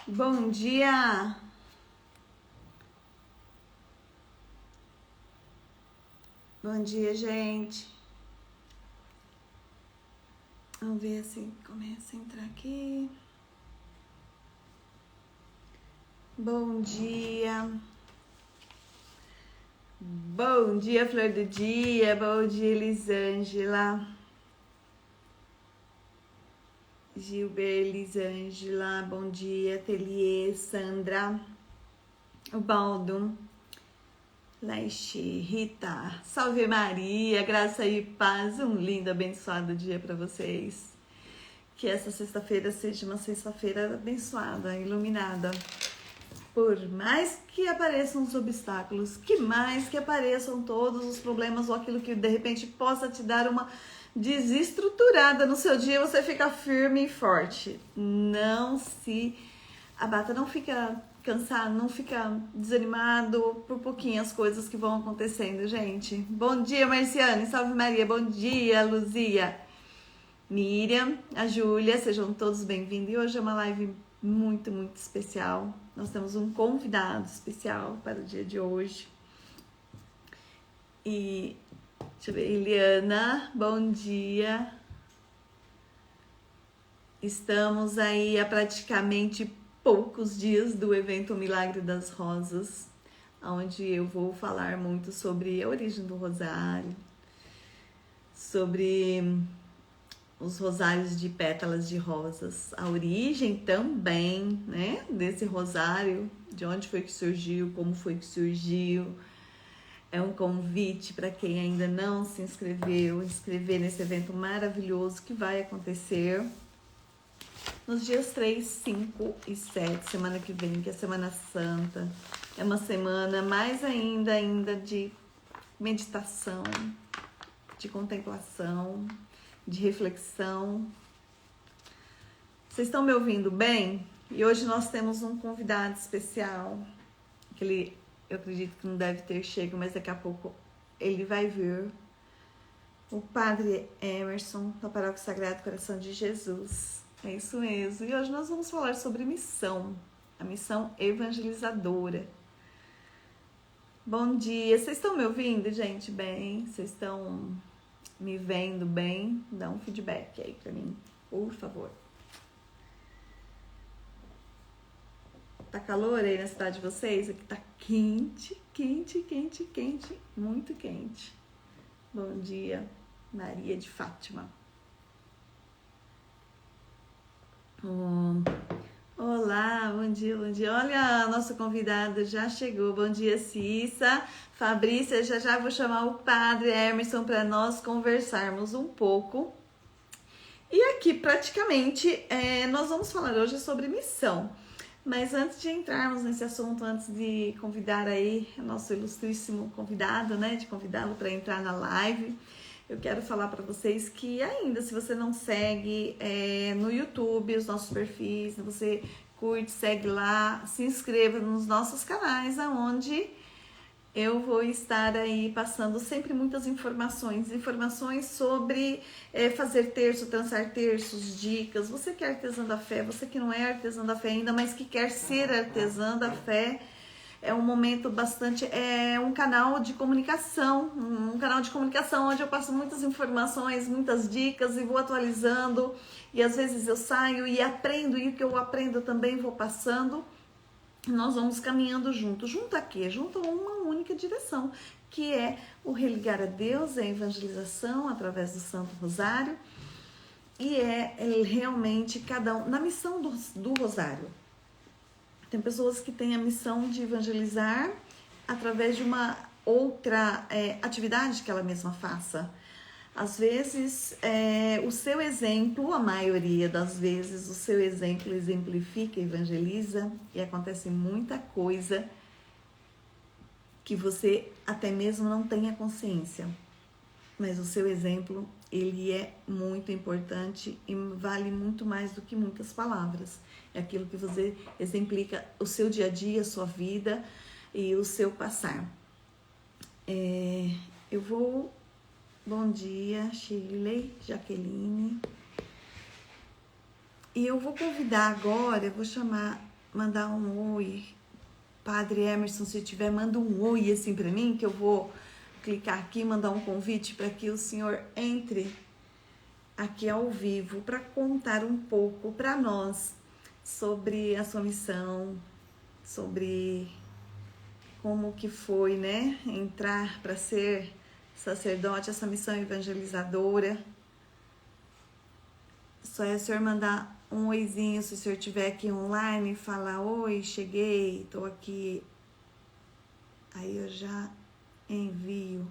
Bom dia! Bom dia, gente. Vamos ver se começa a entrar aqui. Bom dia. Bom dia, Flor do Dia. Bom dia, Elisângela. Gilber, Elisângela. Bom dia, Teliê, Sandra. O Baldo. Laixe, Rita, salve Maria, graça e paz, um lindo, abençoado dia para vocês. Que essa sexta-feira seja uma sexta-feira abençoada, iluminada. Por mais que apareçam os obstáculos, que mais que apareçam todos os problemas ou aquilo que de repente possa te dar uma desestruturada no seu dia, você fica firme e forte. Não se abata, não fica cansado, não fica desanimado por pouquinhas coisas que vão acontecendo, gente. Bom dia, Marciane, salve Maria, bom dia, Luzia, Miriam, a Júlia, sejam todos bem-vindos. E hoje é uma live muito, muito especial. Nós temos um convidado especial para o dia de hoje. E, deixa eu ver, Eliana, bom dia. Estamos aí a praticamente poucos dias do evento Milagre das Rosas, onde eu vou falar muito sobre a origem do rosário, sobre os rosários de pétalas de rosas, a origem também, né, desse rosário, de onde foi que surgiu, como foi que surgiu. É um convite para quem ainda não se inscreveu, inscrever nesse evento maravilhoso que vai acontecer nos dias 3, 5 e 7, semana que vem, que é a Semana Santa. É uma semana mais ainda de meditação, de contemplação, de reflexão. Vocês estão me ouvindo bem? E hoje nós temos um convidado especial, que eu acredito que não deve ter chego, mas daqui a pouco ele vai vir. O Padre Emerson, da Paróquia Sagrado Coração de Jesus. É isso mesmo. E hoje nós vamos falar sobre missão, a missão evangelizadora. Bom dia. Vocês estão me ouvindo, gente? Bem? Vocês estão me vendo bem? Dá um feedback aí pra mim, por favor. Tá calor aí na cidade de vocês? Aqui tá quente, muito quente. Bom dia, Maria de Fátima. Olá, bom dia. Olha, a nossa convidada já chegou. Bom dia, Cissa. Fabrícia, já vou chamar o Padre Emerson para nós conversarmos um pouco. E aqui, praticamente, nós vamos falar hoje sobre missão. Mas antes de entrarmos nesse assunto, antes de convidar aí o nosso ilustríssimo convidado, né, de convidá-lo para entrar na live, eu quero falar para vocês que ainda, se você não segue no YouTube os nossos perfis, você curte, segue lá, se inscreva nos nossos canais, aonde eu vou estar aí passando sempre muitas informações sobre fazer terço, trançar terços, dicas. Você que é artesã da fé, você que não é artesã da fé ainda, mas que quer ser artesã da fé, é um momento bastante, um canal de comunicação, onde eu passo muitas informações, muitas dicas e vou atualizando, e às vezes eu saio e aprendo, e o que eu aprendo também vou passando. Nós vamos caminhando junto a quê? Junto a uma única direção, que é o religar a Deus, a evangelização através do Santo Rosário, e realmente cada um, na missão do Rosário. Tem pessoas que têm a missão de evangelizar através de uma outra atividade que ela mesma faça. Às vezes, o seu exemplo, a maioria das vezes, o seu exemplo exemplifica, evangeliza, e acontece muita coisa que você até mesmo não tenha consciência. Mas o seu exemplo, ele é muito importante e vale muito mais do que muitas palavras. É aquilo que você exemplifica o seu dia a dia, a sua vida e o seu passar. Bom dia, Shirley, Jaqueline. E eu vou convidar agora, eu vou chamar mandar um oi. Padre Emerson, se tiver, manda um oi assim para mim, que eu vou clicar aqui, mandar um convite para que o senhor entre aqui ao vivo para contar um pouco para nós sobre a sua missão, sobre como que foi, né, entrar para ser sacerdote, essa missão evangelizadora. Só é o senhor mandar um oizinho, se o senhor estiver aqui online, falar, oi, cheguei, tô aqui. Aí eu já envio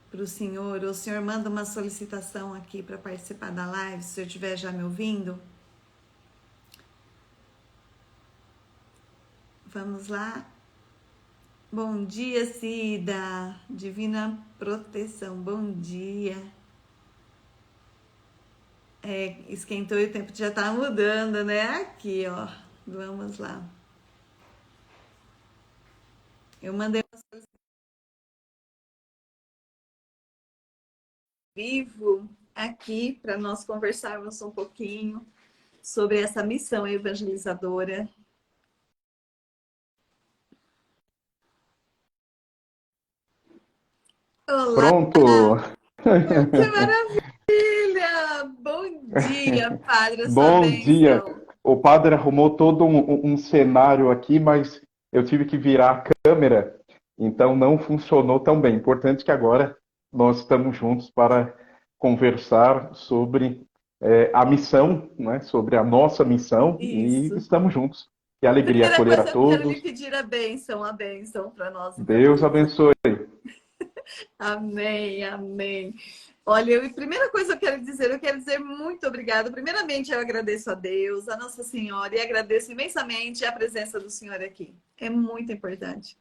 para o senhor manda uma solicitação aqui para participar da live, se o senhor estiver já me ouvindo. Vamos lá. Bom dia, Cida. Divina proteção. Bom dia. Esquentou e o tempo já tá mudando, né? Aqui, ó. Vamos lá. Eu mandei uma solicitação vivo aqui para nós conversarmos um pouquinho sobre essa missão evangelizadora. Olá! Pronto! Que maravilha! Bom dia, Padre, a sua Bom dia! bênção. O padre arrumou todo um cenário aqui, mas eu tive que virar a câmera, então não funcionou tão bem. Importante que agora nós estamos juntos para conversar sobre a missão, né? Sobre a nossa missão, e Isso. estamos juntos. Que alegria Primeira acolher a coisa, eu quero lhe todos. pedir a bênção para nós e para Deus todos. abençoe. Amém, amém. Olha, primeira coisa que eu quero dizer muito obrigada. Primeiramente, eu agradeço a Deus, a Nossa Senhora, e agradeço imensamente a presença do Senhor aqui. É muito importante.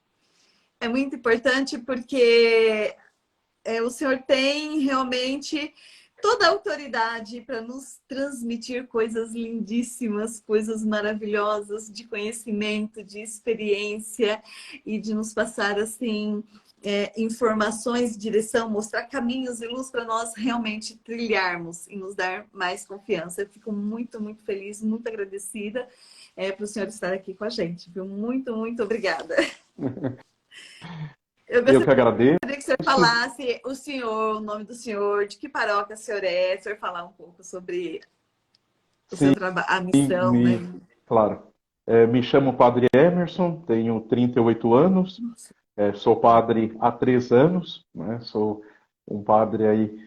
É muito importante porque o Senhor tem realmente toda a autoridade para nos transmitir coisas lindíssimas, coisas maravilhosas de conhecimento, de experiência e de nos passar assim informações, direção, mostrar caminhos e luz para nós realmente trilharmos e nos dar mais confiança. Eu fico muito, muito feliz, muito agradecida para o senhor estar aqui com a gente, viu? Muito, muito obrigada. Eu Eu que agradeço. gostaria que o senhor falasse o nome do senhor, de que paróquia o senhor é, o senhor falar um pouco sobre o seu Sim, trabalho, a missão, né? claro. Me chamo Padre Emerson, tenho 38 anos, Nossa, sou padre há 3 anos, né? Sou um padre aí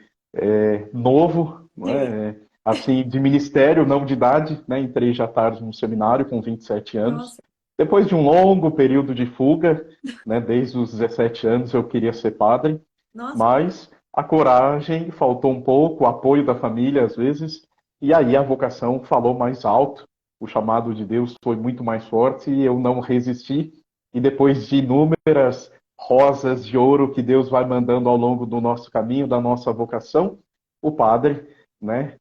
novo, sim. né? Assim, de ministério, não de idade, né? Entrei já tarde no seminário com 27 anos. Nossa, Depois de um longo período de fuga, né? Desde os 17 anos eu queria ser padre, nossa, mas a coragem faltou um pouco, o apoio da família às vezes, e aí a vocação falou mais alto, o chamado de Deus foi muito mais forte e eu não resisti. E depois de inúmeras rosas de ouro que Deus vai mandando ao longo do nosso caminho, da nossa vocação, o padre, né,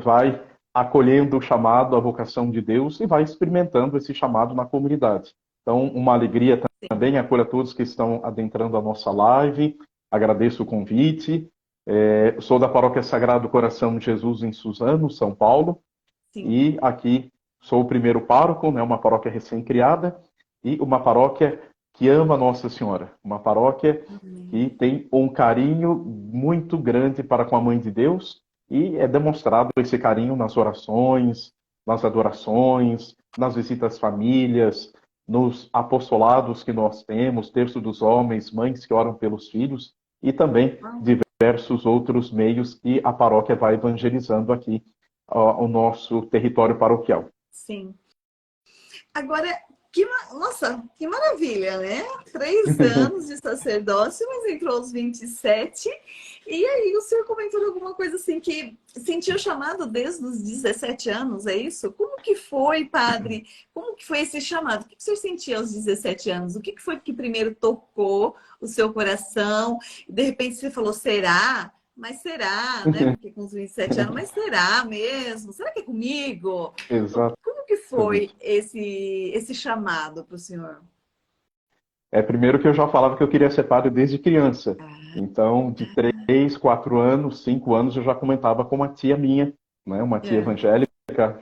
vai acolhendo o chamado, a vocação de Deus e vai experimentando esse chamado na comunidade. Então, uma alegria sim, também, acolho a todos que estão adentrando a nossa live, agradeço o convite. Sou da Paróquia Sagrado Coração de Jesus em Suzano, São Paulo, sim. e aqui sou o primeiro pároco, né, uma paróquia recém-criada, e uma paróquia que ama Nossa Senhora, uma paróquia Amém. que tem um carinho muito grande para com a Mãe de Deus, e é demonstrado esse carinho nas orações, nas adorações, nas visitas às famílias, nos apostolados que nós temos, terço dos homens, mães que oram pelos filhos, e também diversos outros meios que a paróquia vai evangelizando aqui o nosso território paroquial. Sim. Agora, nossa, que maravilha, né? 3 anos de sacerdócio, mas entrou aos 27. E aí, o senhor comentou alguma coisa assim que sentiu chamado desde os 17 anos, é isso? Como que foi, padre? Como que foi esse chamado? O que o senhor sentia aos 17 anos? O que foi que primeiro tocou o seu coração? De repente você falou, será? Mas será, né? Porque com os 27 anos, mas será mesmo? Será que é comigo? Como que foi Exatamente. esse chamado para o senhor? Primeiro que eu já falava que eu queria ser padre desde criança. Ah, Então, de 3, 4 anos, 5 anos, eu já comentava com uma tia minha, né, uma tia é. evangélica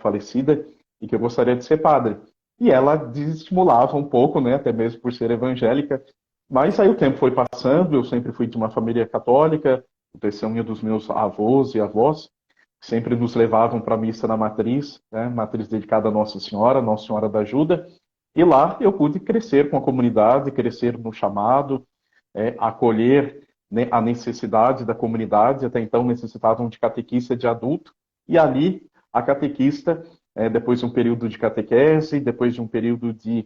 falecida, e que eu gostaria de ser padre. E ela desestimulava um pouco, né, até mesmo por ser evangélica, mas aí o tempo foi passando, eu sempre fui de uma família católica, o testemunho dos meus avós e avós sempre nos levavam para a missa na matriz, né, matriz dedicada a Nossa Senhora da Ajuda, e lá eu pude crescer com a comunidade, crescer no chamado, acolher, né, a necessidade da comunidade, até então necessitavam de catequista de adulto, e ali a catequista, depois de um período de catequese, depois de um período de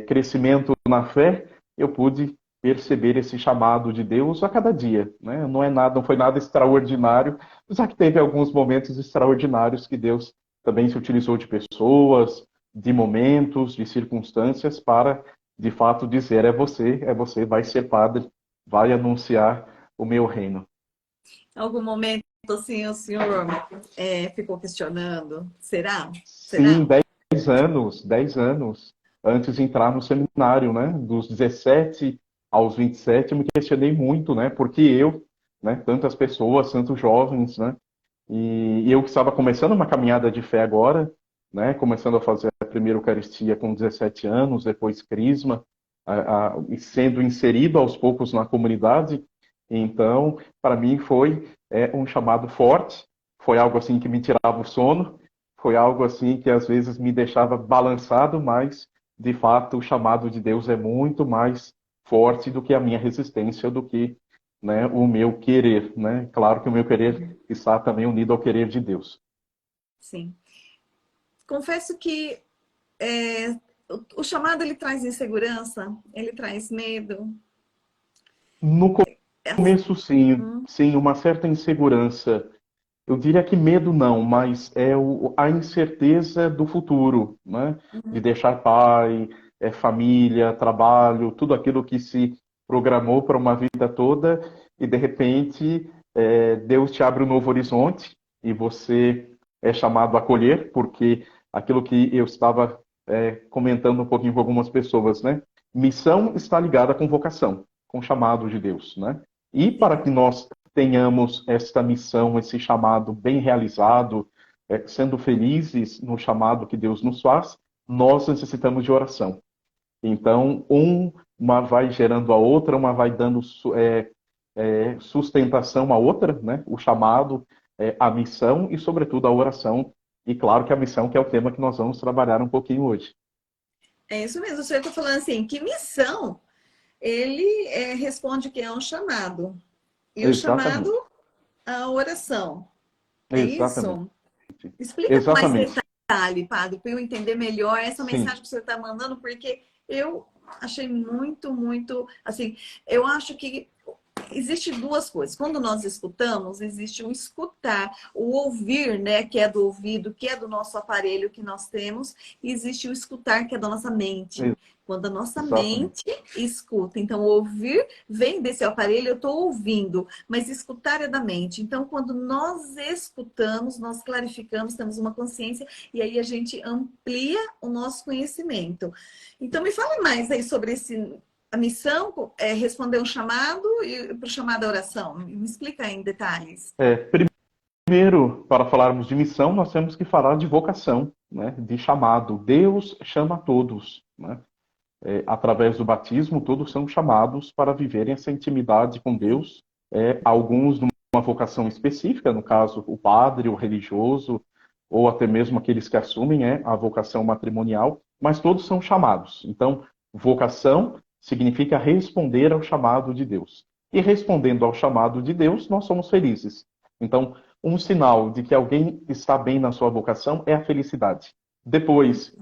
crescimento na fé, eu pude perceber esse chamado de Deus a cada dia, né? Não é nada, não foi nada extraordinário, apesar que teve alguns momentos extraordinários que Deus também se utilizou de pessoas, de momentos, de circunstâncias para, de fato, dizer é você, vai ser padre, vai anunciar o meu reino. Em algum momento, assim, o senhor ficou questionando, será? Sim, Será? 10 anos antes de entrar no seminário, né? Dos 17 aos 27, eu me questionei muito, né? Porque eu, né? Tantas pessoas, tantos jovens, né? E eu que estava começando uma caminhada de fé agora, né? Começando a fazer a primeira Eucaristia com 17 anos, depois Crisma, e sendo inserido aos poucos na comunidade. Então, para mim foi um chamado forte, foi algo assim que me tirava o sono, foi algo assim que às vezes me deixava balançado, mas de fato o chamado de Deus é muito mais forte do que a minha resistência, do que, né, o meu querer, né? Claro que o meu querer está também unido ao querer de Deus. Sim. Confesso que o chamado ele traz insegurança, ele traz medo. No começo, sim, Hum, sim, uma certa insegurança. Eu diria que medo não, mas é a incerteza do futuro, né? De deixar pai, família, trabalho, tudo aquilo que se programou para uma vida toda e de repente Deus te abre um novo horizonte e você é chamado a colher, porque aquilo que eu estava comentando um pouquinho com algumas pessoas, né? Missão está ligada com vocação, com chamado de Deus, né? E para sim. que nós tenhamos esta missão, esse chamado bem realizado, sendo felizes no chamado que Deus nos faz, nós necessitamos de oração. Então, uma vai gerando a outra, uma vai dando sustentação à outra, né? O chamado, a missão e, sobretudo, a oração. E claro que a missão, que é o tema que nós vamos trabalhar um pouquinho hoje. É isso mesmo. O senhor está falando assim, que missão ele responde que é um chamado. E o chamado, Exatamente. a oração. É Exatamente. isso? Explica com mais Exatamente. detalhe, padre, para eu entender melhor essa Sim. mensagem que o senhor está mandando, porque eu achei muito, muito, assim, eu acho que existe duas coisas. Quando nós escutamos, existe o escutar, o ouvir, né, que é do ouvido, que é do nosso aparelho que nós temos, e existe o escutar, que é da nossa mente. Quando a nossa Exatamente. mente escuta. Então, ouvir vem desse aparelho, eu estou ouvindo, mas escutar é da mente. Então, quando nós escutamos, nós clarificamos, temos uma consciência e aí a gente amplia o nosso conhecimento. Então, me fale mais aí sobre a missão é responder um chamado e para o chamado à oração. Me explica aí em detalhes. É, Primeiro, para falarmos de missão, nós temos que falar de vocação, né? De chamado. Deus chama todos, né? Através do batismo, todos são chamados para viverem essa intimidade com Deus. Alguns numa vocação específica, no caso, o padre, o religioso, ou até mesmo aqueles que assumem a vocação matrimonial, mas todos são chamados. Então, vocação significa responder ao chamado de Deus. E respondendo ao chamado de Deus, nós somos felizes. Então, um sinal de que alguém está bem na sua vocação é a felicidade. Depois,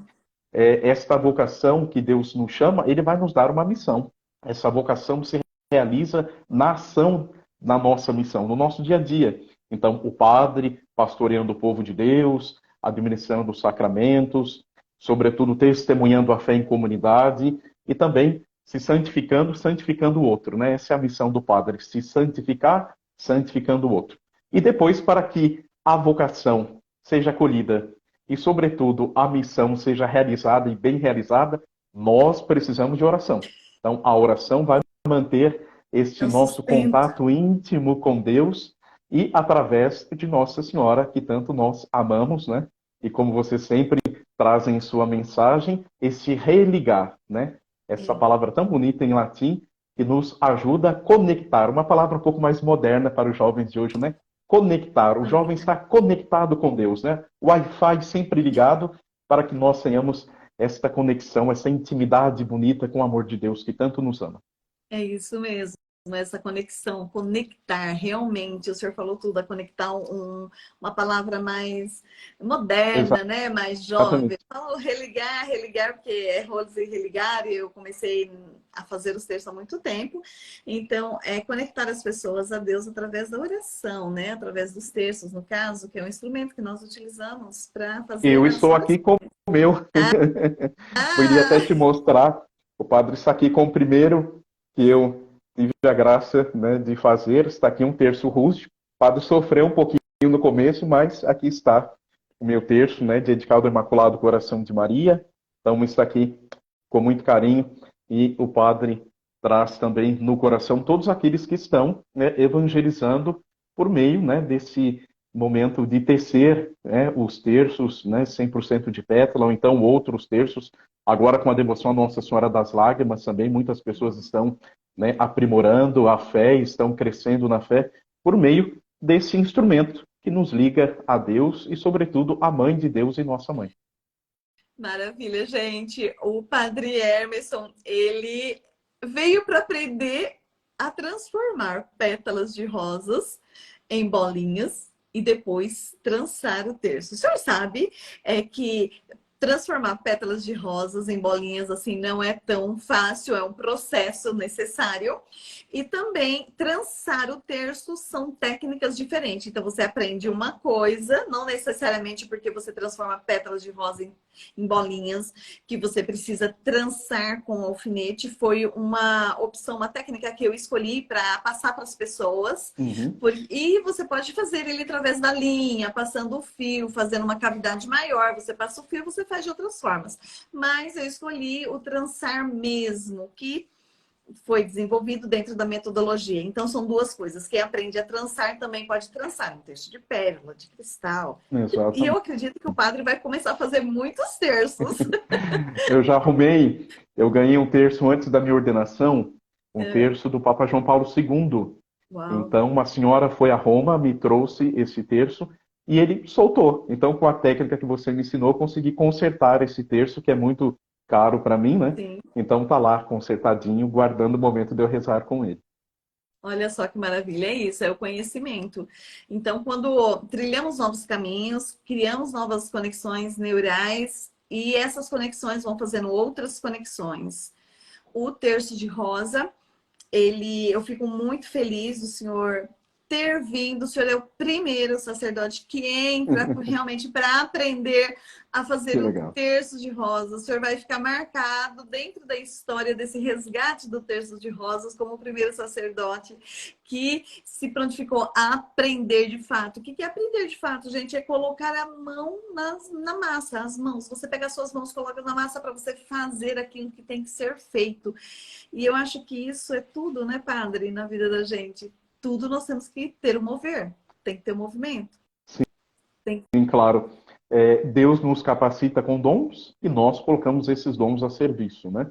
esta vocação que Deus nos chama, ele vai nos dar uma missão. Essa vocação se realiza na ação na nossa missão, no nosso dia a dia. Então, o padre pastoreando o povo de Deus, administrando os sacramentos, sobretudo testemunhando a fé em comunidade e também se santificando, santificando o outro, né? Essa é a missão do padre, se santificar, santificando o outro. E depois, para que a vocação seja acolhida e, sobretudo, a missão seja realizada e bem realizada, nós precisamos de oração. Então, a oração vai manter É este o nosso sustento. contato íntimo com Deus e através de Nossa Senhora, que tanto nós amamos, né? E como você sempre trazem em sua mensagem esse religar, né? Essa É, palavra tão bonita em latim que nos ajuda a conectar. Uma palavra um pouco mais moderna para os jovens de hoje, né? Conectar. O jovem conectar. está conectado com Deus, né? O Wi-Fi sempre ligado para que nós tenhamos esta conexão, essa intimidade bonita com o amor de Deus que tanto nos ama. É isso mesmo, essa conexão, conectar, realmente, o senhor falou tudo, a conectar uma palavra mais moderna, né? Mais jovem. Exatamente. Falo religar, religar, porque é rolos e religar, e eu comecei a fazer os textos há muito tempo. Então, é conectar as pessoas a Deus através da oração, né? Através dos textos, no caso, que é um instrumento que nós utilizamos para fazer Eu as estou orações. aqui com o meu. Eu iria até Ah, te mostrar. O padre está aqui com o primeiro que eu tive a graça, né, de fazer. Está aqui um terço rústico. O padre sofreu um pouquinho no começo, mas aqui está o meu terço, né, dedicado ao Imaculado Coração de Maria. Então, está aqui com muito carinho. E o padre traz também no coração todos aqueles que estão, né, evangelizando por meio, né, desse momento de tecer, né, os terços, né, 100% de pétala, ou então outros terços. Agora, com a devoção à Nossa Senhora das Lágrimas, também muitas pessoas estão, né, aprimorando a fé, estão crescendo na fé, por meio desse instrumento que nos liga a Deus e, sobretudo, a Mãe de Deus e nossa Mãe. maravilha, gente. O Padre Emerson, ele veio para aprender a transformar pétalas de rosas em bolinhas e depois trançar o terço. O senhor sabe que transformar pétalas de rosas em bolinhas assim não é tão fácil, é um processo necessário. E também trançar o terço são técnicas diferentes. Então você aprende uma coisa, não necessariamente porque você transforma pétalas de rosa em bolinhas, que você precisa trançar com o alfinete. Foi uma opção, uma técnica que eu escolhi para passar para as pessoas. Uhum. E você pode fazer ele através da linha, passando o fio, fazendo uma cavidade maior. Você passa o fio, você faz de outras formas. Mas eu escolhi o trançar mesmo, que foi desenvolvido dentro da metodologia. Então, são duas coisas. Quem aprende a trançar também pode trançar um texto de pérola, de cristal. E eu Exatamente. acredito que o padre vai começar a fazer muitos terços. Eu já arrumei, eu ganhei um terço antes da minha ordenação, um terço do Papa João Paulo II. Uau! Então, uma senhora foi a Roma, me trouxe esse terço e ele soltou. Então, com a técnica que você me ensinou, eu consegui consertar esse terço, que é muito caro para mim, né? Sim. Então, tá lá consertadinho, guardando o momento de eu rezar com ele. Olha só que maravilha, é isso, é o conhecimento. Então, quando trilhamos novos caminhos, criamos novas conexões neurais e essas conexões vão fazendo outras conexões. O terço de rosa, eu fico muito feliz do senhor ter vindo. O senhor é o primeiro sacerdote que entra realmente para aprender a Que fazer o legal. terço de rosas. O senhor vai ficar marcado dentro da história desse resgate do terço de rosas como o primeiro sacerdote que se prontificou a aprender de fato. O que é aprender de fato, gente? É colocar a mão na massa, as mãos. Você pega as suas mãos, coloca na massa para você fazer aquilo que tem que ser feito. E eu acho que isso é tudo, né, padre, na vida da gente. Tudo nós temos que ter um mover, tem que ter um movimento. Tem... Sim, claro. Deus nos capacita com dons e nós colocamos esses dons a serviço, né?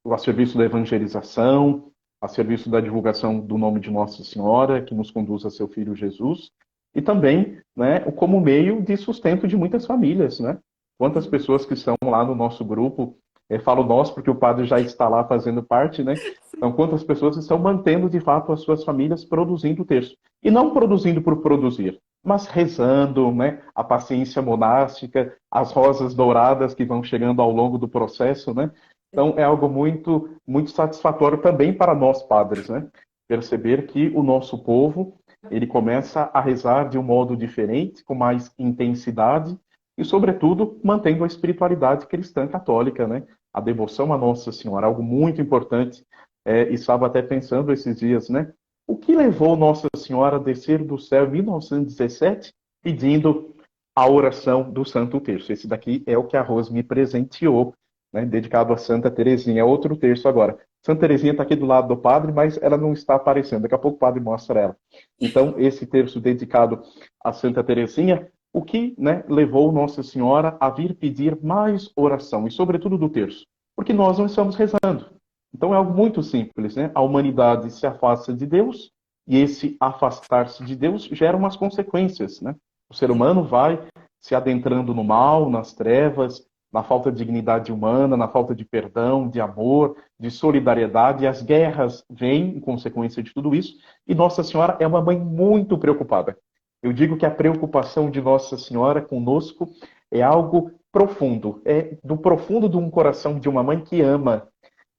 A serviço da evangelização, a serviço da divulgação do nome de Nossa Senhora, que nos conduz a seu Filho Jesus, e também, né, como meio de sustento de muitas famílias, né? Quantas Sim, pessoas que estão lá no nosso grupo, falo nós porque o padre já está lá fazendo parte, né? Então, quantas pessoas estão mantendo de fato as suas famílias produzindo o texto. E não produzindo por produzir, mas rezando, né? A paciência monástica, as rosas douradas que vão chegando ao longo do processo, né? Então, é algo muito, muito satisfatório também para nós padres, né? Perceber que o nosso povo, ele começa a rezar de um modo diferente, com mais intensidade e, sobretudo, mantendo a espiritualidade cristã católica, né? A devoção a Nossa Senhora, algo muito importante. E estava até pensando esses dias, né? O que levou Nossa Senhora a descer do céu em 1917 pedindo a oração do Santo Terço? Esse daqui é o que a Rose me presenteou, né, dedicado a Santa Teresinha. É outro terço agora. Santa Teresinha está aqui do lado do padre, mas ela não está aparecendo. Daqui a pouco o padre mostra ela. Então, esse terço dedicado a Santa Teresinha O que, né, levou Nossa Senhora a vir pedir mais oração, e sobretudo do terço? Porque nós não estamos rezando. Então é algo muito simples, né? A humanidade se afasta de Deus, e esse afastar-se de Deus gera umas consequências, né? O ser humano vai se adentrando no mal, nas trevas, na falta de dignidade humana, na falta de perdão, de amor, de solidariedade, e as guerras vêm em consequência de tudo isso, e Nossa Senhora é uma mãe muito preocupada. Eu digo que a preocupação de Nossa Senhora conosco é algo profundo, é do profundo de um coração de uma mãe que ama.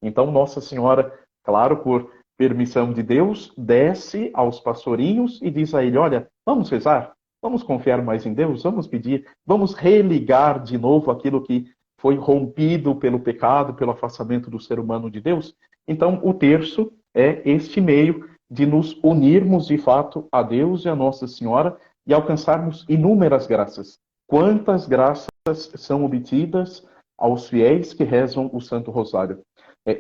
Então, Nossa Senhora, claro, por permissão de Deus, desce aos pastorinhos e diz a ele: olha, vamos rezar, vamos confiar mais em Deus, vamos pedir, vamos religar de novo aquilo que foi rompido pelo pecado, pelo afastamento do ser humano de Deus. Então, o terço é este meio de nos unirmos de fato a Deus e a Nossa Senhora e alcançarmos inúmeras graças. Quantas graças são obtidas aos fiéis que rezam o Santo Rosário?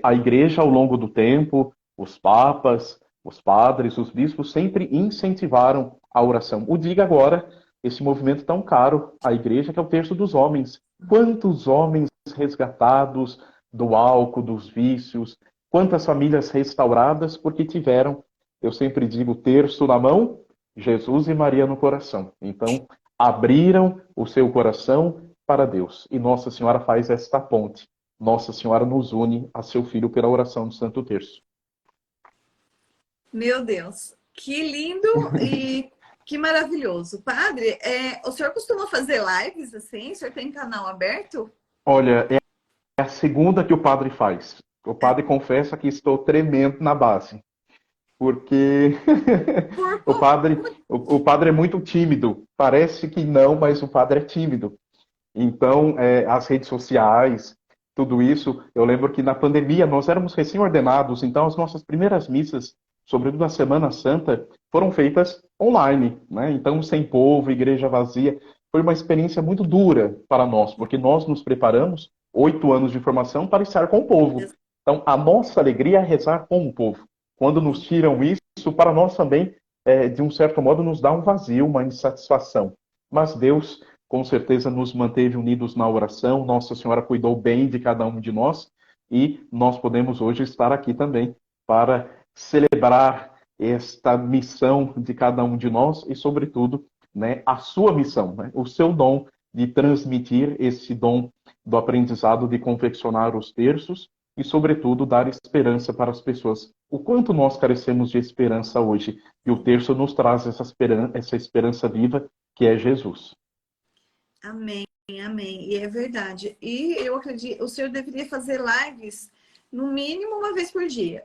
A Igreja, ao longo do tempo, os papas, os padres, os bispos sempre incentivaram a oração. O diga agora, esse movimento tão caro à Igreja, que é o terço dos homens. Quantos homens resgatados do álcool, dos vícios, quantas famílias restauradas porque tiveram, eu sempre digo, terço na mão, Jesus e Maria no coração. Então, abriram o seu coração para Deus. E Nossa Senhora faz esta ponte. Nossa Senhora nos une a seu Filho pela oração do Santo Terço. Meu Deus, que lindo e que maravilhoso. Padre, o senhor costuma fazer lives assim? O senhor tem canal aberto? Olha, é a segunda que o padre faz. O padre confessa que estou tremendo na base, porque Por o pouco. padre, o padre é muito tímido. Parece que não, mas o padre é tímido. Então, as redes sociais, tudo isso, eu lembro que na pandemia nós éramos recém-ordenados, então as nossas primeiras missas, sobretudo na Semana Santa, foram feitas online, né? Então, sem povo, igreja vazia. Foi uma experiência muito dura para nós, porque nós nos preparamos 8 anos de formação para estar com o povo. Então, a nossa alegria é rezar com o povo. Quando nos tiram isso, para nós também, de um certo modo, nos dá um vazio, uma insatisfação. Mas Deus com certeza nos manteve unidos na oração, Nossa Senhora cuidou bem de cada um de nós e nós podemos hoje estar aqui também para celebrar esta missão de cada um de nós e, sobretudo, né, a sua missão, né, o seu dom de transmitir esse dom do aprendizado de confeccionar os terços e, sobretudo, dar esperança para as pessoas. O quanto nós carecemos de esperança hoje e o terço nos traz essa esperança viva que é Jesus. Amém, amém. E é verdade. E eu acredito, o senhor deveria fazer lives no mínimo uma vez por dia.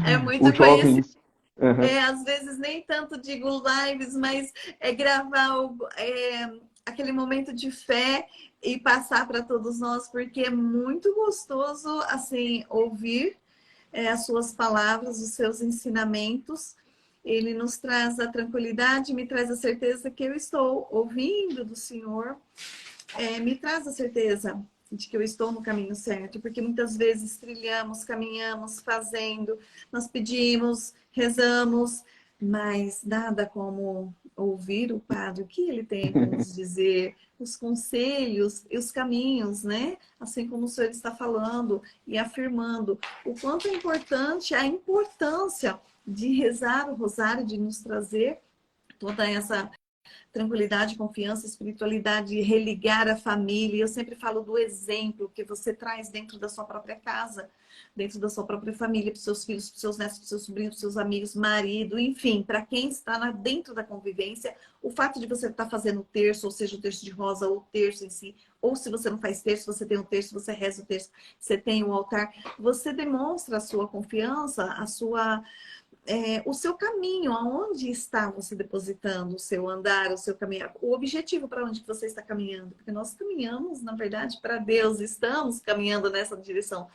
É muito Os conhecido. jovens. Uhum. Às vezes nem tanto digo lives, mas gravar aquele momento de fé e passar para todos nós, porque é muito gostoso assim ouvir as suas palavras, os seus ensinamentos. Ele nos traz a tranquilidade, me traz a certeza que eu estou ouvindo do Senhor, me traz a certeza de que eu estou no caminho certo, porque muitas vezes trilhamos, caminhamos, fazendo, nós pedimos, rezamos, mas nada como ouvir o Padre, o que ele tem para nos dizer, os conselhos e os caminhos, né? Assim como o Senhor está falando e afirmando o quanto é importante, a importância de rezar o rosário, de nos trazer toda essa tranquilidade, confiança, espiritualidade, religar a família. Eu sempre falo do exemplo que você traz dentro da sua própria casa, dentro da sua própria família, para os seus filhos, para os seus netos, para os seus sobrinhos, para os seus amigos, marido, enfim, para quem está dentro da convivência, o fato de você estar fazendo o terço, ou seja, o terço de rosa, ou o terço em si, ou se você não faz terço, você tem um terço, você reza o terço, você tem o altar, você demonstra a sua confiança, a sua o seu caminho, aonde está você depositando o seu andar, o seu caminhar, o objetivo para onde você está caminhando, porque nós caminhamos, na verdade, para Deus, estamos caminhando nessa direção.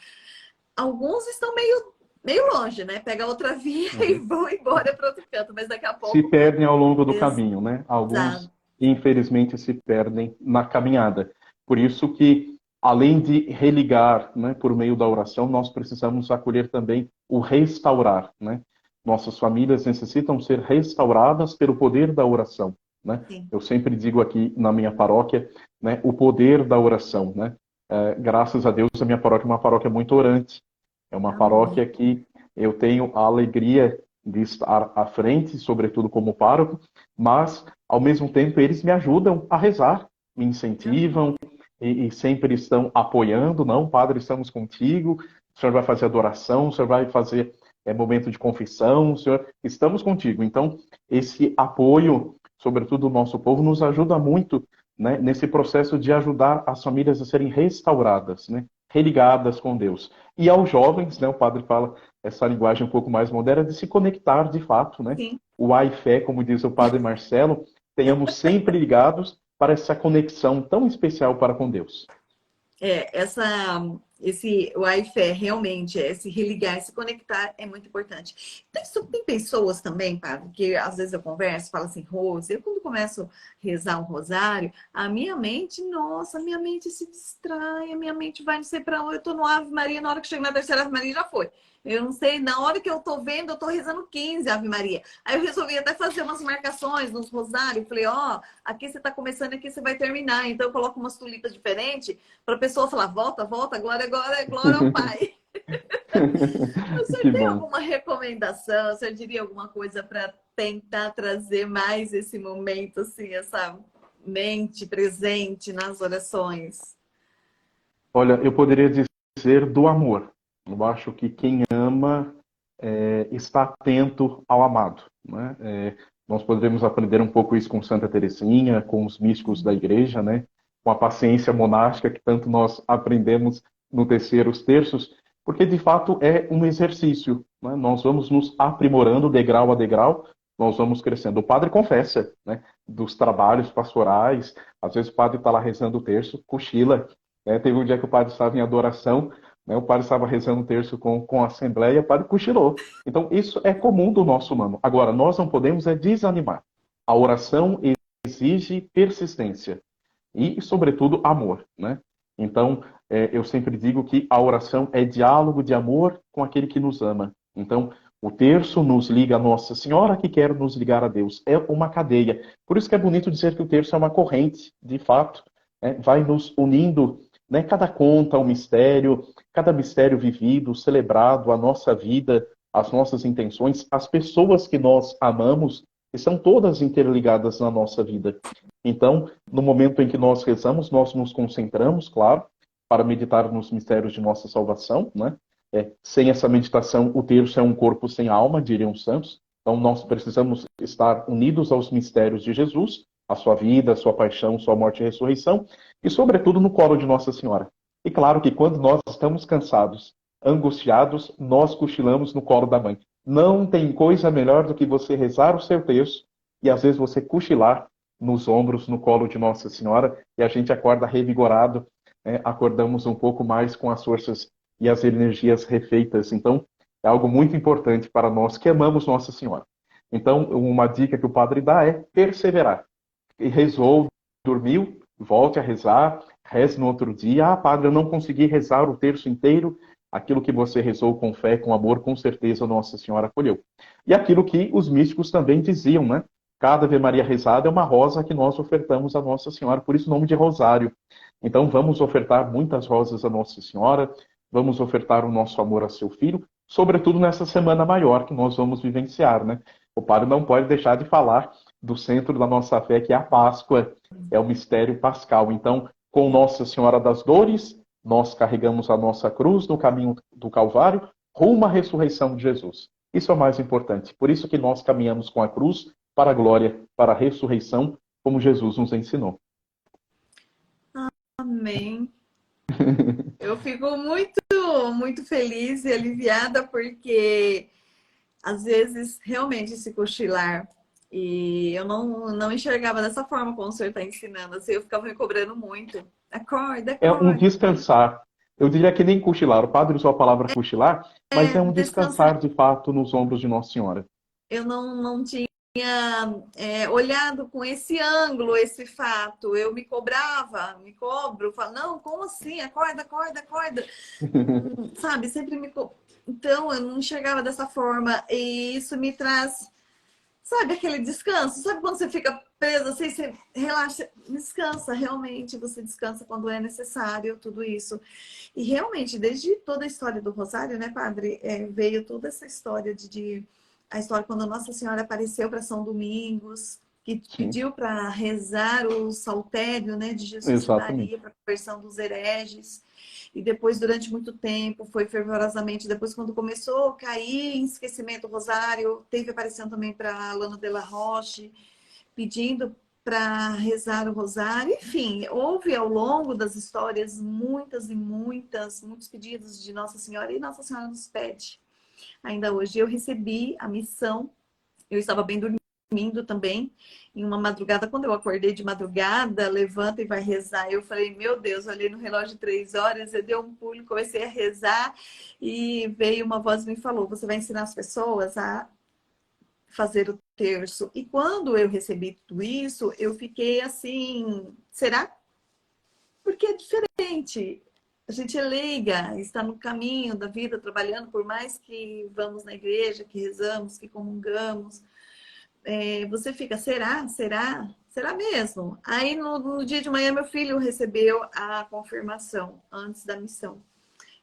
Alguns estão meio longe, né? Pega outra via e vão embora para outro canto, mas daqui a Se pouco. perdem ao longo do caminho, né? Alguns, Exato. infelizmente, se perdem na caminhada. Por isso que, além de religar, né, por meio da oração, nós precisamos acolher também o restaurar, né? Nossas famílias necessitam ser restauradas pelo poder da oração. né? Sim. Eu sempre digo aqui na minha paróquia, né, o poder da oração, né? Graças a Deus, a minha paróquia é uma paróquia muito orante. É uma Amém. paróquia que eu tenho a alegria de estar à frente, sobretudo como pároco, mas, ao mesmo tempo, eles me ajudam a rezar, me Amém. incentivam e sempre estão apoiando. Não, padre, estamos contigo, o senhor vai fazer adoração, o senhor vai fazer momento de confissão, o senhor, estamos contigo. Então, esse apoio, sobretudo do nosso povo, nos ajuda muito, né, nesse processo de ajudar as famílias a serem restauradas, né, religadas com Deus. E aos jovens, né, o padre fala essa linguagem um pouco mais moderna, de se conectar de fato, né? Sim. O ai fé, como diz o padre Marcelo, tenhamos sempre ligados para essa conexão tão especial para com Deus. Esse Wi-Fi realmente, esse religar, se conectar é muito importante. Tem pessoas também, padre, que às vezes eu converso, falo assim, Rose, eu quando começo a rezar um rosário, a minha mente, nossa, a minha mente se distrai, a minha mente vai não sei para onde, eu tô no Ave Maria, na hora que chega na terceira Ave Maria já foi. Eu não sei, na hora que eu tô vendo, eu tô rezando 15 Ave Maria. Aí eu resolvi até fazer umas marcações nos rosários, falei, ó, aqui você tá começando, aqui você vai terminar. Então eu coloco umas tulipas diferentes para a pessoa falar, volta, volta, glória, glória, glória ao Pai. O senhor Que tem bom. alguma recomendação? O senhor diria alguma coisa para tentar trazer mais esse momento, assim, essa mente presente nas orações? Olha, eu poderia dizer do amor. Eu acho que quem ama está atento ao amado, né? Nós poderíamos aprender um pouco isso com Santa Teresinha, com os místicos da igreja, né? Com a paciência monástica que tanto nós aprendemos no terceiro os terços, porque de fato é um exercício, né? Nós vamos nos aprimorando degrau a degrau, nós vamos crescendo. O padre confessa, né? Dos trabalhos pastorais, às vezes o padre está lá rezando o terço, cochila, né? Teve um dia que o padre estava em adoração, né? O padre estava rezando o terço com a assembleia, o padre cochilou. Então, isso é comum do nosso humano. Agora, nós não podemos desanimar. A oração exige persistência e, sobretudo, amor, né? Então, eu sempre digo que a oração é diálogo de amor com aquele que nos ama. Então, o terço nos liga a Nossa Senhora, que quer nos ligar a Deus. É uma cadeia. Por isso que é bonito dizer que o terço é uma corrente, de fato, né? Vai nos unindo, né? Cada conta um mistério, cada mistério vivido, celebrado, a nossa vida, as nossas intenções, as pessoas que nós amamos, estão todas interligadas na nossa vida. Então, no momento em que nós rezamos, nós nos concentramos, claro, para meditar nos mistérios de nossa salvação, né? Sem essa meditação, o terço é um corpo sem alma, diriam os santos. Então, nós precisamos estar unidos aos mistérios de Jesus, a sua vida, a sua paixão, sua morte e ressurreição, e, sobretudo, no colo de Nossa Senhora. E claro que quando nós estamos cansados, angustiados, nós cochilamos no colo da mãe. Não tem coisa melhor do que você rezar o seu terço e, às vezes, você cochilar nos ombros, no colo de Nossa Senhora, e a gente acorda revigorado, né? Acordamos um pouco mais com as forças e as energias refeitas. Então, é algo muito importante para nós que amamos Nossa Senhora. Então, uma dica que o padre dá é perseverar. E rezou, dormiu, volte a rezar, reze no outro dia. Ah, padre, eu não consegui rezar o terço inteiro. Aquilo que você rezou com fé, com amor, com certeza Nossa Senhora acolheu. E aquilo que os místicos também diziam, né? Cada Ave Maria rezada é uma rosa que nós ofertamos a Nossa Senhora, por isso o nome de rosário. Então vamos ofertar muitas rosas a Nossa Senhora, vamos ofertar o nosso amor a seu filho, sobretudo nessa semana maior que nós vamos vivenciar, né? O padre não pode deixar de falar do centro da nossa fé, que é a Páscoa, é o mistério pascal. Então, com Nossa Senhora das Dores, nós carregamos a nossa cruz no caminho do Calvário, rumo à ressurreição de Jesus. Isso é o mais importante. Por isso que nós caminhamos com a cruz para a glória, para a ressurreição, como Jesus nos ensinou. Amém. Eu fico muito, muito feliz e aliviada porque às vezes realmente se cochilar e eu não enxergava dessa forma como o senhor está ensinando, assim, eu ficava me cobrando muito. Acorda, É um acorda. descansar. Eu diria que nem cochilar. O padre usou a palavra cochilar, mas é um Descansar. descansar de fato nos ombros de Nossa Senhora. Eu não tinha olhado com esse ângulo, esse fato. Eu me cobrava, me cobro, falo, não, como assim? Acorda, acorda, acorda. Sabe, sempre me. Então, eu não enxergava dessa forma. E isso me traz, sabe, aquele descanso. Sabe quando você fica presa, assim, você relaxa, descansa, realmente, você descansa quando é necessário, tudo isso. E realmente, desde toda a história do Rosário, né, padre, veio toda essa história a história quando Nossa Senhora apareceu para São Domingos, que Sim, pediu para rezar o saltério, né, de Jesus e Maria, exatamente. para a conversão dos hereges. E depois, durante muito tempo, foi fervorosamente. Depois, quando começou a cair em esquecimento o Rosário, teve aparição também para Lana de la Roche, pedindo para rezar o rosário. Enfim, houve ao longo das histórias muitas e muitas, muitos pedidos de Nossa Senhora e Nossa Senhora nos pede. Ainda hoje eu recebi a missão, eu estava bem dormindo também, em uma madrugada, quando eu acordei de madrugada, levanta e vai rezar. Eu falei, meu Deus, olhei no relógio de 3 horas, eu dei um pulo, comecei a rezar e veio uma voz e me falou, você vai ensinar as pessoas a fazer o terço. E quando eu recebi tudo isso, eu fiquei assim, será? Porque é diferente. A gente é leiga, está no caminho da vida, trabalhando, por mais que vamos na igreja, que rezamos, que comungamos, você fica, será? Será? Será mesmo? Aí no dia de manhã meu filho recebeu a confirmação antes da missão.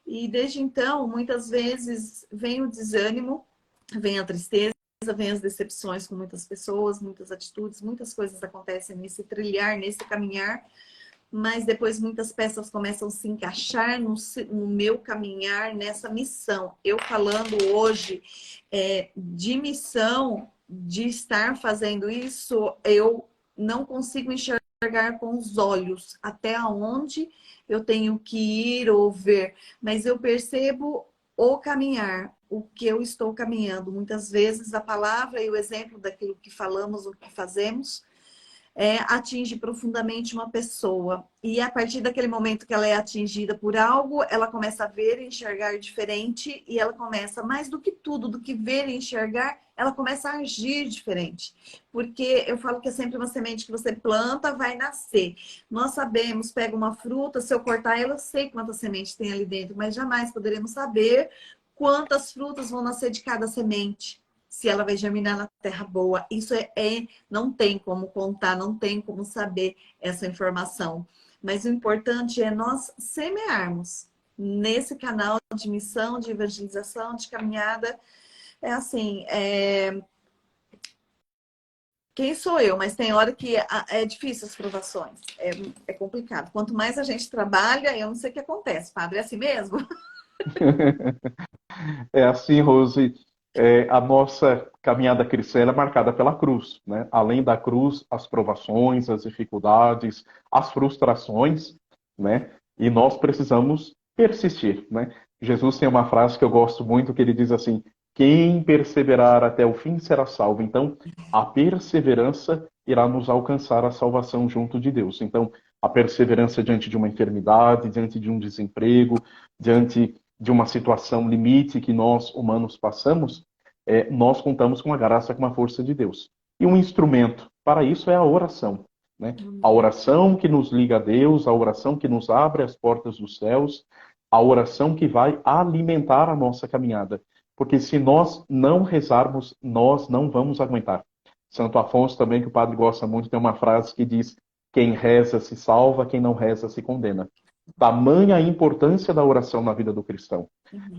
E desde então, muitas vezes vem o desânimo, vem a tristeza, vem as decepções com muitas pessoas, muitas atitudes, muitas coisas acontecem nesse trilhar, nesse caminhar, mas depois muitas peças começam a se encaixar no meu caminhar, nessa missão. Eu falando hoje de missão, de estar fazendo isso, eu não consigo enxergar com os olhos até onde eu tenho que ir ou ver, mas eu percebo o caminhar, o que eu estou caminhando. Muitas vezes a palavra e o exemplo daquilo que falamos, o que fazemos, atinge profundamente uma pessoa. E a partir daquele momento que ela é atingida por algo, ela começa a ver e enxergar diferente, e ela começa, mais do que tudo, do que ver e enxergar, ela começa a agir diferente. Porque eu falo que é sempre uma semente que você planta, vai nascer. Nós sabemos, pega uma fruta, se eu cortar ela, eu sei quantas sementes tem ali dentro, mas jamais poderemos saber quantas frutas vão nascer de cada semente, se ela vai germinar na terra boa. Isso não tem como contar, não tem como saber essa informação. Mas o importante é nós semearmos nesse canal de missão, de evangelização, de caminhada. É assim, quem sou eu? Mas tem hora que é difícil as provações, é complicado. Quanto mais a gente trabalha, eu não sei o que acontece, padre, é assim mesmo? É assim, Rose, a nossa caminhada cristã ela é marcada pela cruz, né? Além da cruz, as provações, as dificuldades, as frustrações, né? E nós precisamos persistir, né? Jesus tem uma frase que eu gosto muito, que ele diz assim: quem perseverar até o fim será salvo. Então, a perseverança irá nos alcançar a salvação junto de Deus. Então, a perseverança diante de uma enfermidade, diante de um desemprego, diante de uma situação limite que nós, humanos, passamos, nós contamos com a graça, com a força de Deus. E um instrumento para isso é a oração. Né? A oração que nos liga a Deus, a oração que nos abre as portas dos céus, a oração que vai alimentar a nossa caminhada. Porque se nós não rezarmos, nós não vamos aguentar. Santo Afonso também, que o padre gosta muito, tem uma frase que diz: quem reza se salva, quem não reza se condena. Tamanha a importância da oração na vida do cristão.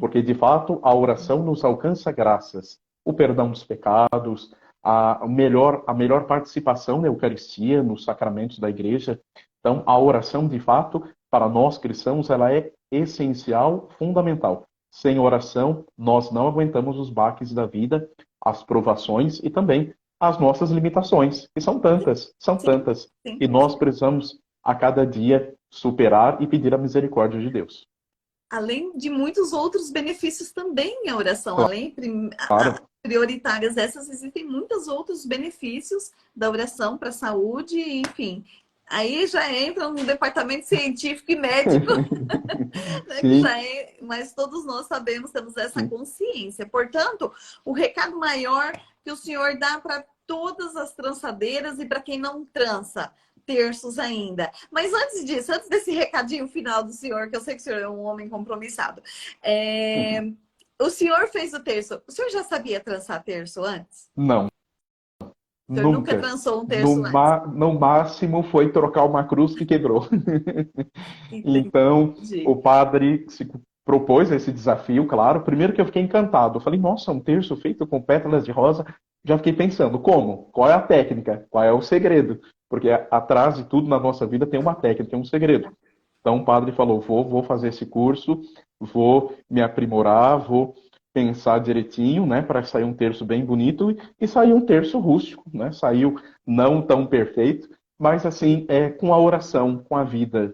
Porque, de fato, a oração nos alcança graças, o perdão dos pecados, a melhor participação na Eucaristia, nos sacramentos da igreja. Então, a oração, de fato, para nós cristãos, ela é essencial, fundamental. Sem oração, nós não aguentamos os baques da vida, as provações e também as nossas limitações, que são tantas, são Sim, tantas. sim. E nós precisamos, a cada dia, superar e pedir a misericórdia de Deus. Além de muitos outros benefícios também a oração, além Claro. prioritárias essas, existem muitos outros benefícios da oração para a saúde, enfim. Aí já entra no departamento científico e médico, né, que Sim, já mas todos nós sabemos, temos essa sim. consciência. Portanto, o recado maior que o senhor dá para todas as trançadeiras e para quem não trança, terços ainda. Mas antes disso, antes desse recadinho final do senhor, que eu sei que o senhor é um homem compromissado, o senhor fez o terço. O senhor já sabia trançar terço antes? Não, O senhor nunca Nunca. trançou um terço antes. No máximo foi trocar uma cruz que quebrou. Então, o Entendi. padre se propôs esse desafio, claro. Primeiro que eu fiquei encantado. Eu falei, nossa, um terço feito com pétalas de rosa. Já fiquei pensando, como? Qual é a técnica? Qual é o segredo? Porque atrás de tudo na nossa vida tem uma técnica, um segredo. Então, o padre falou, vou fazer esse curso, vou me aprimorar, vou pensar direitinho, né, para sair um terço bem bonito e sair um terço rústico, né? Saiu não tão perfeito, mas assim, com a oração, com a vida.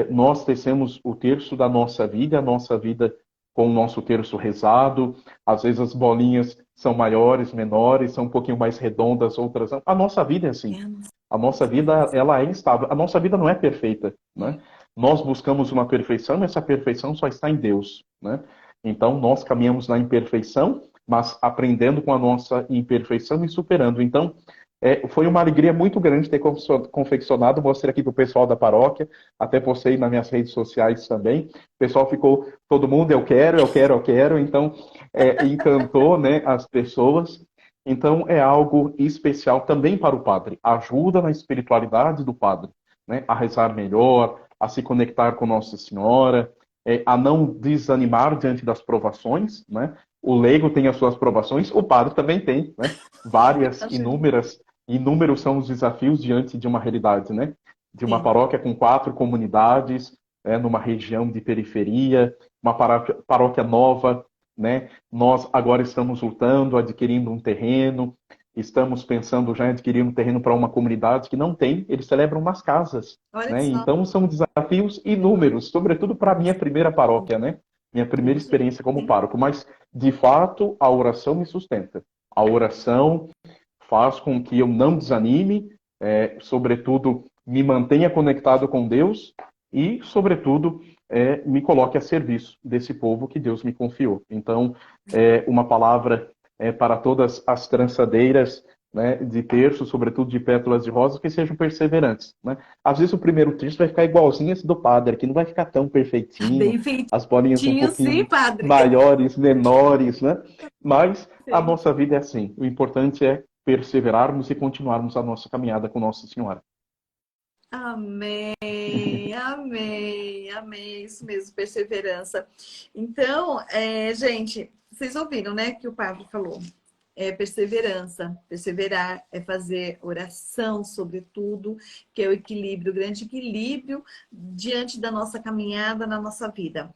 Nós tecemos o terço da nossa vida, a nossa vida com o nosso terço rezado. Às vezes as bolinhas são maiores, menores, são um pouquinho mais redondas, outras não. A nossa vida é assim. A nossa vida, ela é instável. A nossa vida não é perfeita, né? Nós buscamos uma perfeição, e essa perfeição só está em Deus, né? Então, nós caminhamos na imperfeição, mas aprendendo com a nossa imperfeição e superando. Então, foi uma alegria muito grande ter confeccionado, mostrei aqui para o pessoal da paróquia, até postei nas minhas redes sociais também. O pessoal ficou, todo mundo, eu quero, eu quero, eu quero. Então, encantou, né, as pessoas. Então, é algo especial também para o padre. Ajuda na espiritualidade do padre, né, a rezar melhor, a se conectar com Nossa Senhora, a não desanimar diante das provações, né? O leigo tem as suas provações, o padre também tem, né? Várias, Imagino. inúmeras, inúmeros são os desafios diante de uma realidade, né? De uma Sim. paróquia com 4 comunidades, numa região de periferia, uma paróquia nova, né? Nós agora estamos lutando, adquirindo um terreno, estamos pensando já em adquirir um terreno para uma comunidade que não tem, eles celebram nas casas, Olha né? só. Então são desafios inúmeros, sobretudo para a minha primeira paróquia, né? Minha primeira experiência como Sim. pároco, mas de fato a oração me sustenta. A oração faz com que eu não desanime, sobretudo me mantenha conectado com Deus e, sobretudo, me coloque a serviço desse povo que Deus me confiou. Então, uma palavra para todas as trançadeiras, né, de terço, sobretudo de pétalas de rosa, que sejam perseverantes. Né? Às vezes o primeiro terço vai ficar igualzinho esse do padre, que não vai ficar tão perfeitinho, Bem as bolinhas um feitinho, sim, pouquinho padre. maiores, menores, né? Mas a Sim. nossa vida é assim. O importante é perseverarmos e continuarmos a nossa caminhada com Nossa Senhora. Amém, amém, amém. Isso mesmo, perseverança. Então, gente, vocês ouviram, né, que o padre falou? É perseverança, perseverar é fazer oração, sobretudo, que é o equilíbrio, o grande equilíbrio diante da nossa caminhada na nossa vida.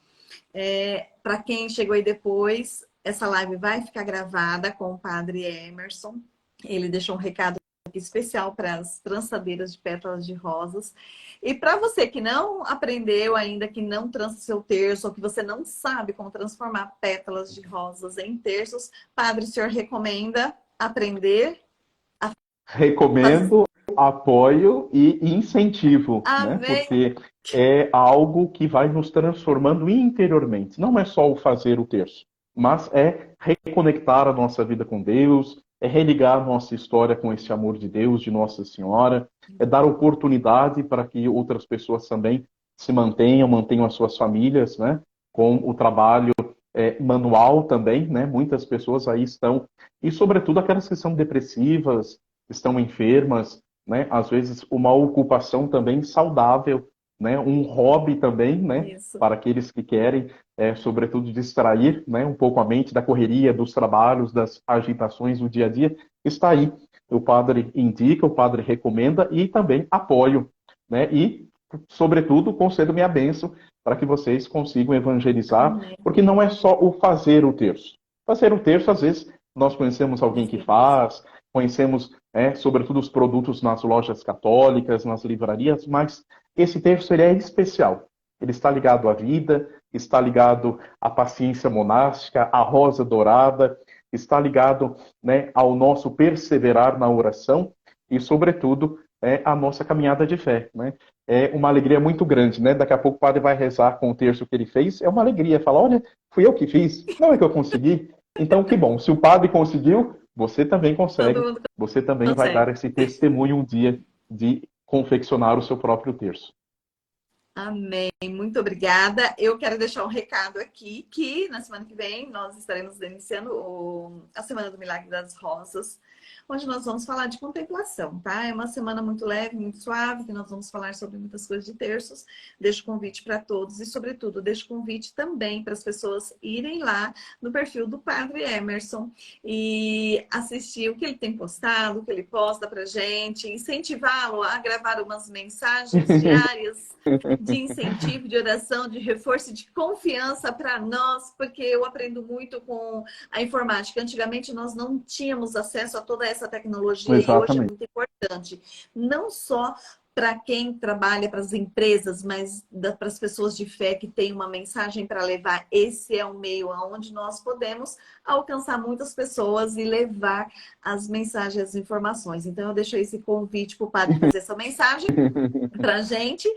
Para quem chegou aí depois, essa live vai ficar gravada com o padre Emerson. Ele deixou um recado especial para as trançadeiras de pétalas de rosas. E para você que não aprendeu ainda, que não trança seu terço, ou que você não sabe como transformar pétalas de rosas em terços, padre, o senhor recomenda aprender a fazer? Recomendo, apoio e incentivo, né? Amém. Porque é algo que vai nos transformando interiormente. Não é só o fazer o terço, mas é reconectar a nossa vida com Deus, é religar a nossa história com esse amor de Deus, de Nossa Senhora, é dar oportunidade para que outras pessoas também se mantenham as suas famílias, né? Com o trabalho manual também, né? Muitas pessoas aí estão, e sobretudo aquelas que são depressivas, estão enfermas, né? Às vezes uma ocupação também saudável, né? Um hobby também, né? Isso. Para aqueles que querem, sobretudo, distrair, né? Um pouco a mente da correria, dos trabalhos, das agitações do dia a dia, está aí. O padre indica, o padre recomenda e também apoio, né? E, sobretudo, concedo minha bênção para que vocês consigam evangelizar, Amém. porque não é só o fazer o terço. Fazer o terço, às vezes, nós conhecemos alguém que faz, conhecemos, sobretudo, os produtos nas lojas católicas, nas livrarias, mas esse terço ele é especial. Ele está ligado à vida, está ligado à paciência monástica, à rosa dourada, está ligado, né, ao nosso perseverar na oração e, sobretudo, à nossa caminhada de fé. Né? É uma alegria muito grande. Né? Daqui a pouco o padre vai rezar com o terço que ele fez. É uma alegria. Falar, olha, fui eu que fiz. Não é que eu consegui. Então, que bom. Se o padre conseguiu, você também Todo consegue. mundo Você também vai dar consegue. esse testemunho um dia de confeccionar o seu próprio terço. Amém. Muito obrigada. Eu quero deixar um recado aqui que na semana que vem nós estaremos iniciando a Semana do Milagre das Rosas, onde nós vamos falar de contemplação, tá? É uma semana muito leve, muito suave, que nós vamos falar sobre muitas coisas de terços. Deixo o convite para todos e, sobretudo, deixo o convite também para as pessoas irem lá no perfil do Padre Emerson e assistir o que ele tem postado, o que ele posta pra gente, incentivá-lo a gravar umas mensagens diárias de incentivo, de oração, de reforço, de confiança para nós, porque eu aprendo muito com a informática. Antigamente nós não tínhamos acesso a toda essa tecnologia e hoje é Exatamente. muito importante. Não só para quem trabalha, para as empresas, mas para as pessoas de fé que têm uma mensagem para levar. Esse é um meio onde nós podemos alcançar muitas pessoas e levar as mensagens, as informações. Então eu deixo esse convite para o padre fazer essa mensagem para a gente.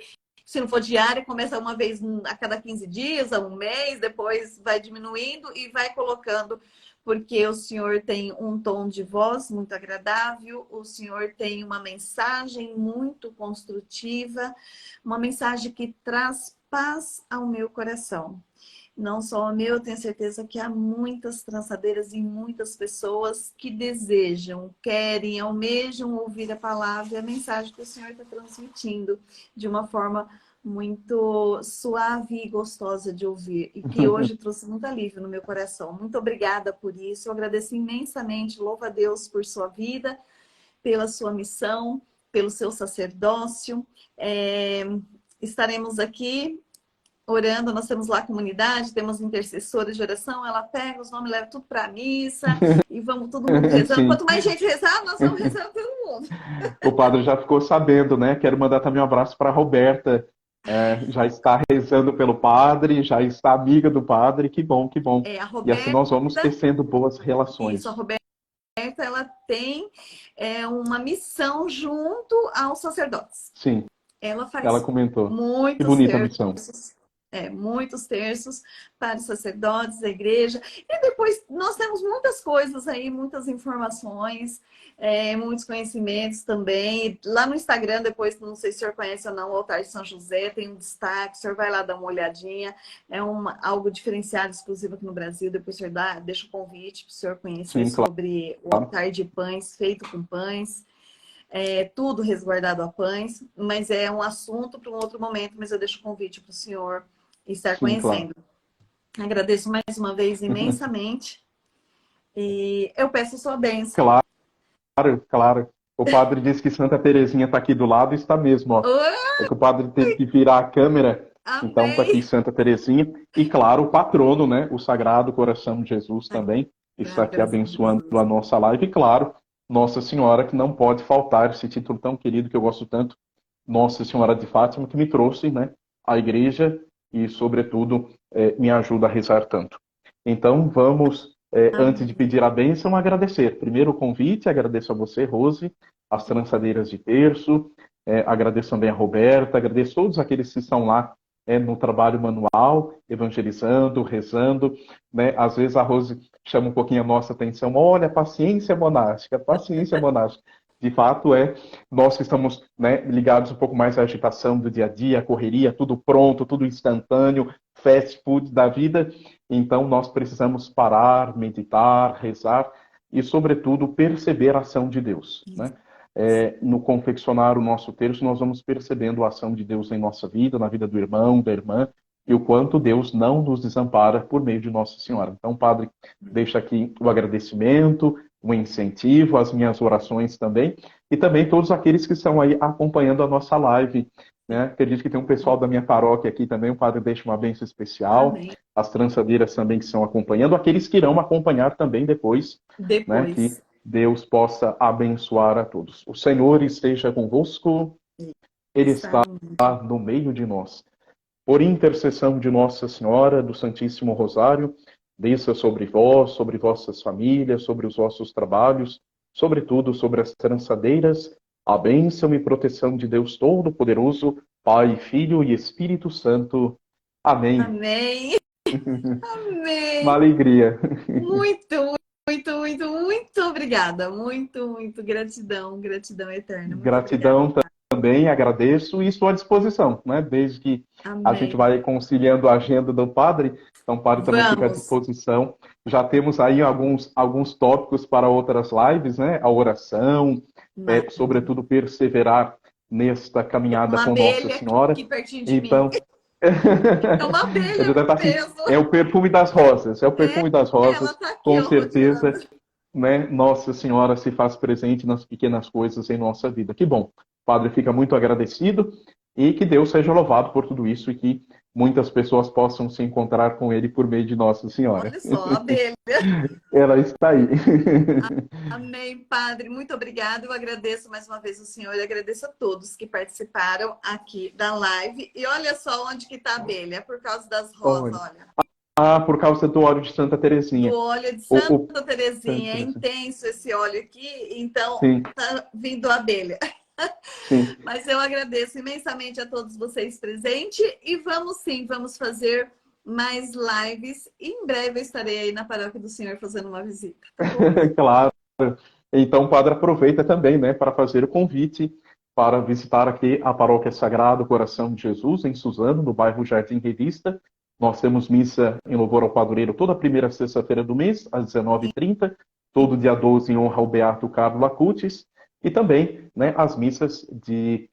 Se não for diária, começa uma vez a cada 15 dias, a um mês, depois vai diminuindo e vai colocando, porque o senhor tem um tom de voz muito agradável, o senhor tem uma mensagem muito construtiva, uma mensagem que traz paz ao meu coração. Não só ao meu, eu tenho certeza que há muitas trançadeiras e muitas pessoas que desejam, querem, almejam ouvir a palavra e a mensagem que o Senhor está transmitindo de uma forma muito suave e gostosa de ouvir e que hoje trouxe muito alívio no meu coração. Muito obrigada por isso, eu agradeço imensamente, louvo a Deus por sua vida, pela sua missão, pelo seu sacerdócio. Estaremos aqui orando, nós temos lá a comunidade, temos intercessores de oração, ela pega os nomes, leva tudo para a missa e vamos todo mundo rezando. Sim. Quanto mais gente rezar, nós vamos rezando todo mundo. O padre já ficou sabendo, né? Quero mandar também um abraço para a Roberta. Já está rezando pelo padre, já está amiga do padre. Que bom, que bom. A E assim Roberta, nós vamos tecendo boas relações. isso, a Roberta, ela tem uma missão junto aos sacerdotes. Sim, Ela ela faz comentou. Que muitos bonita missão. terços, muitos terços para os sacerdotes da igreja. E depois nós temos muitas coisas aí, muitas informações, muitos conhecimentos também. Lá no Instagram, depois, não sei se o senhor conhece ou não, o Altar de São José, tem um destaque, o senhor vai lá dar uma olhadinha. É algo diferenciado, exclusivo aqui no Brasil. Depois o senhor deixa o convite para o senhor conhecer Sim, claro. sobre o altar de pães, feito com pães. Tudo resguardado a pães, mas é um assunto para um outro momento, mas eu deixo o convite para o senhor estar Sim, conhecendo. claro. Agradeço mais uma vez imensamente e eu peço a sua bênção. Claro, claro. O padre disse que Santa Terezinha está aqui do lado e está mesmo, ó. É que o padre teve que virar a câmera, então está aqui Amém! Santa Terezinha. E claro, o patrono, né? O Sagrado Coração de Jesus também está aqui abençoando a nossa live. E claro, Nossa Senhora, que não pode faltar esse título tão querido que eu gosto tanto, Nossa Senhora de Fátima, que me trouxe, né, à igreja e, sobretudo, me ajuda a rezar tanto. Então, vamos, antes de pedir a bênção, agradecer. Primeiro o convite, agradeço a você, Rose, as trançadeiras de terço, agradeço também a Roberta, agradeço todos aqueles que estão lá no trabalho manual, evangelizando, rezando, né? Às vezes a Rose chama um pouquinho a nossa atenção, olha, paciência monástica, paciência monástica. De fato, nós que estamos, né, ligados um pouco mais à agitação do dia a dia, a correria, tudo pronto, tudo instantâneo, fast food da vida, então nós precisamos parar, meditar, rezar e, sobretudo, perceber a ação de Deus, né? No confeccionar o nosso terço, nós vamos percebendo a ação de Deus em nossa vida, na vida do irmão, da irmã, e o quanto Deus não nos desampara por meio de Nossa Senhora. Então, Padre, deixa aqui o agradecimento, o incentivo, as minhas orações também, e também todos aqueles que estão aí acompanhando a nossa live, né? Acredito que tem um pessoal da minha paróquia aqui também, o Padre deixa uma bênção especial, Amém. As trançadeiras também que estão acompanhando, aqueles que irão acompanhar também depois. Né? Que Deus possa abençoar a todos. O Senhor esteja convosco, Ele está no meio de nós. Por intercessão de Nossa Senhora, do Santíssimo Rosário, desça sobre vós, sobre vossas famílias, sobre os vossos trabalhos, sobretudo sobre as trançadeiras, a bênção e proteção de Deus Todo-Poderoso, Pai, Filho e Espírito Santo. Amém. Amém. Amém. Uma alegria. Muito obrigada. Muito gratidão eterna. Muito gratidão obrigada. também agradeço e estou à disposição, né? Desde que a gente Amém. vai conciliando a agenda do padre, então o padre também fica à Vamos. disposição. Já temos aí alguns tópicos para outras lives, né? A oração, Maravilha. sobretudo perseverar nesta Tem caminhada uma com Nossa abelha Senhora. aqui pertinho de mim. Então, É uma eu abelha, já meu tá assim, Deus. é o perfume das rosas, é o perfume das Ela rosas, tá aqui, com ó, certeza, rodeando. né? Nossa Senhora se faz presente nas pequenas coisas em nossa vida. Que bom. O padre fica muito agradecido e que Deus seja louvado por tudo isso e que muitas pessoas possam se encontrar com ele por meio de Nossa Senhora. Olha só, a abelha. Ela está aí. Amém, Padre. Muito obrigada. Eu agradeço mais uma vez o senhor e agradeço a todos que participaram aqui da live. E olha só onde que tá a abelha, é por causa das rosas, Olha. olha. Ah, por causa do óleo de Santa Do Teresinha. óleo de O Santa Terezinha. É Santa intenso esse óleo aqui, então Sim, tá vindo a abelha. sim. Mas eu agradeço imensamente a todos vocês presentes e vamos sim, vamos fazer mais lives. E em breve eu estarei aí na paróquia do Senhor fazendo uma visita, tá bom? Claro. Então, o padre aproveita também, né, para fazer o convite para visitar aqui a Paróquia Sagrado Coração de Jesus, em Suzano, no bairro Jardim Revista. Nós temos missa em louvor ao padroeiro toda primeira sexta-feira do mês, às 19h30, todo dia 12 em honra ao Beato Carlo Acutis, e também, né, as missas de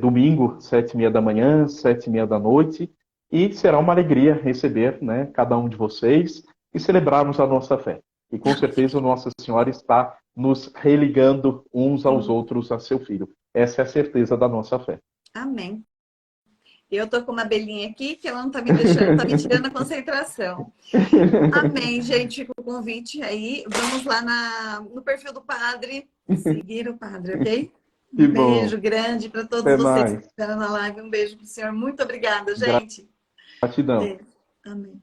domingo, 7h30 da manhã, 7h30 da noite, e será uma alegria receber, né, cada um de vocês e celebrarmos a nossa fé. E com certeza Nossa Senhora está nos religando uns aos Sim. outros a seu Filho. Essa é a certeza da nossa fé. Amém. Eu tô com uma abelhinha aqui que ela não tá me deixando, tá me tirando a concentração. Amém, gente, com o convite aí. Vamos lá no perfil do padre, seguir o padre, ok? Que Um bom. beijo grande para todos Até vocês que mais. estiveram na live. Um beijo pro senhor. Muito obrigada, gente. Gratidão. Beijo. Amém.